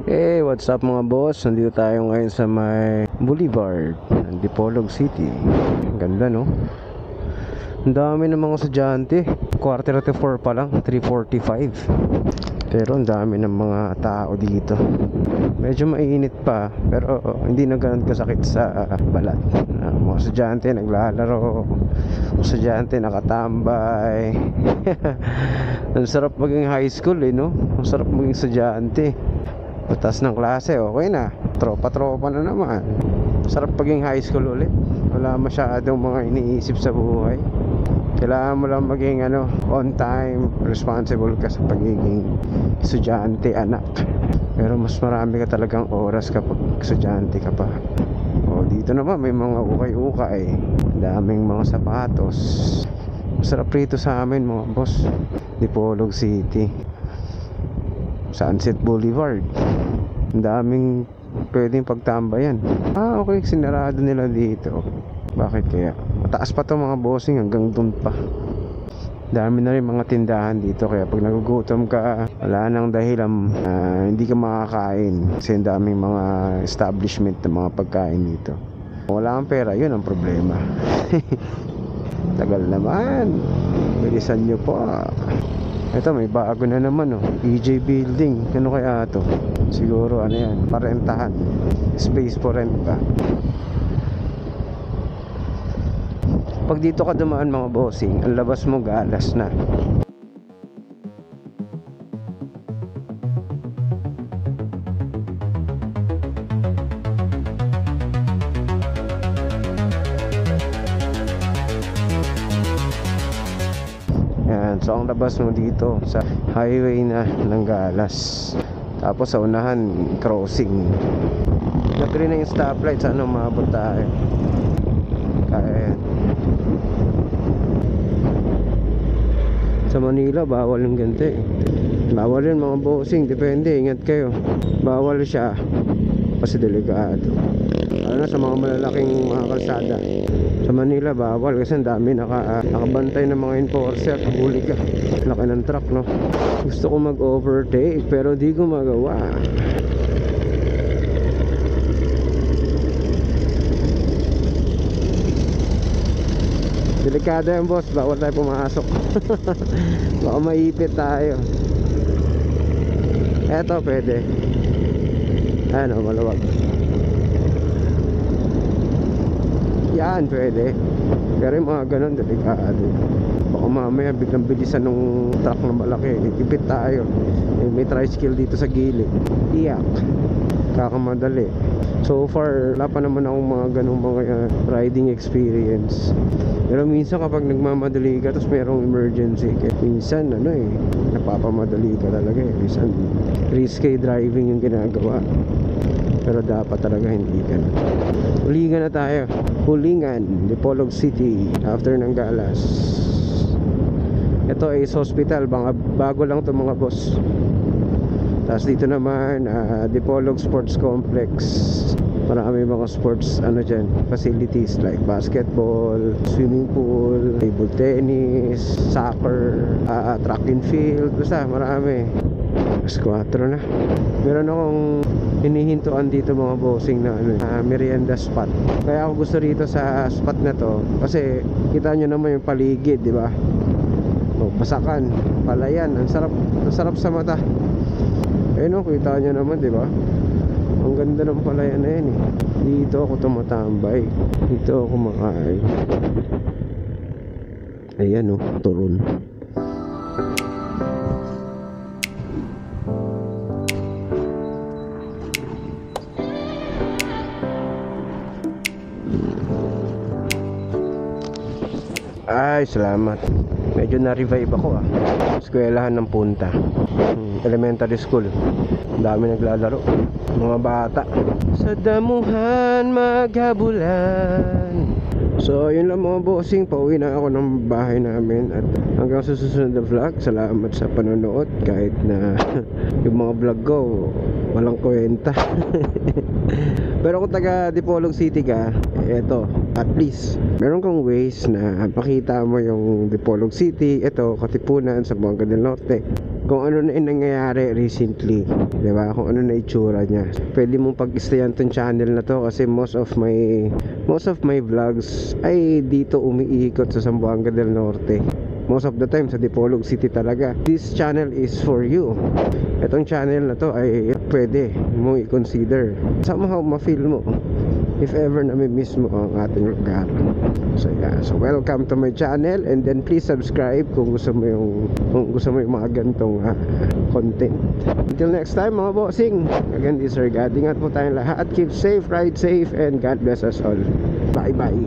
Hey, what's up mga boss? Nandito tayo ngayon sa may Boulevard ng Dipolog City. Ganda, no? Ang dami ng mga estudyante. Quarter to 4 pa lang, 3:45. Pero ang dami ng mga tao dito. Medyo mainit pa, pero hindi na ganun kasakit sa balat. Mga estudyante naglalaro, estudyante nakatambay. Ang sarap maging high school no? Ang sarap maging estudyante. Patas ng klase, okay na. Tropa-tropa na naman. Sarap paging high school ulit. Wala masyadong mga iniisip sa buhay. Kailangan mo lang maging on time, responsible ka sa pagiging estudyante, anak. Pero mas marami ka talagang oras kapag estudyante ka pa. Dito naman may mga ukay-ukay. Daming mga sapatos. Masarap rito sa amin mga boss. Dipolog City, Sunset Boulevard. Ang daming pwedeng pagtambayan. Okay, sinarado nila dito. Bakit kaya? Mataas pa to mga bossing, hanggang dun pa. Dami na rin mga tindahan dito, kaya pag nagugutom ka, wala nang dahilan hindi ka makakain. Kasi ang daming mga establishment ng mga pagkain dito. Kung wala kang pera, yun ang problema. Tagal naman. Bilisan nyo po. Ito may bago na naman EJ Building. Ano kaya ito? Siguro yan, parentahan. Space for rent ba? Pag dito ka dumaan mga bossing, ang labas mo galas na. So ang labas mo dito sa highway na ng Galas. Tapos sa unahan, crossing. Nag-green na yung stoplight. Sana umabot tayo. Kaya sa Manila bawal yung ganito Bawal yun mga bossing. Depende, ingat kayo. Bawal siya kasi delikado. Ano na sa mga malalaking mga kalsada. Sa Manila bawal kasi ang dami nakabantay ng mga enforcer. Huli ka, laki ng truck no. Gusto ko mag-overtake pero di ko magawa. Delikado yan boss, bawal tayo pumasok. Baka maipit tayo. Eto pwede. Maluwag. Yan pwede. Pero yung mga ganun delikado. Baka mamaya biglang bilisan ng truck na malaki, ipit tayo. May tricycle dito sa gilid, iyak, kakamadali. So far wala pa naman akong mga ganung mga riding experience. Pero minsan kapag nagmamadali ka tapos merong emergency, minsan napapamadali ka talaga minsan risky driving yung ginagawa. Pero dapat talaga hindi ka na. Hulingan na tayo. Hulingan, Dipolog City, after ng Galas. Ito is hospital, bago lang to mga boss. Tapos dito naman Dipolog Sports Complex. Marami mga sports dyan, facilities like basketball, swimming pool, table tennis, soccer, track and field. Basta marami. Mas 4 na. Meron akong hinihintuan dito mga bossing na merienda spot. Kaya ako gusto rito sa spot na to kasi kita nyo naman yung paligid, di ba? Basakan, palayan, ang sarap sa mata. Kita nyo naman, di ba? Ang ganda ng palayan na yan Dito ako tumatambay. Dito ako kumakain. Ayan turon. Ay, salamat. Medyo na-revive ako eskwelahan ng punta. Elementary school. Ang dami naglalaro. Mga bata. Sa damuhan maghabulan. So yun lang mga bossing. Pauwi na ako ng bahay namin. At hanggang sa susunod na vlog. Salamat sa panonood. Kahit na yung mga vlog ko walang kwenta. Pero kung taga Dipolog City ka, eto, at least meron kang ways na makita mo yung Dipolog City. Ito, Katipunan, Zamboanga del Norte. kung ano na yung nangyayari recently, di ba? Kung ano na itsura niya. Pwede mong pag-stayan tong channel na to kasi most of my vlogs ay dito umiikot sa Zamboanga del Norte. Most of the time sa Dipolog City talaga. This channel is for you. Itong channel na to ay pwede mong i-consider. Somehow ma-feel mo if ever na may miss mo ang ating lugar. So yeah, so welcome to my channel, and then please subscribe kung gusto mo yung mga ganitong content. Until next time mga bossing, again this is Sir God. Ingat po tayong lahat, keep safe, ride safe, and God bless us all. Bye bye.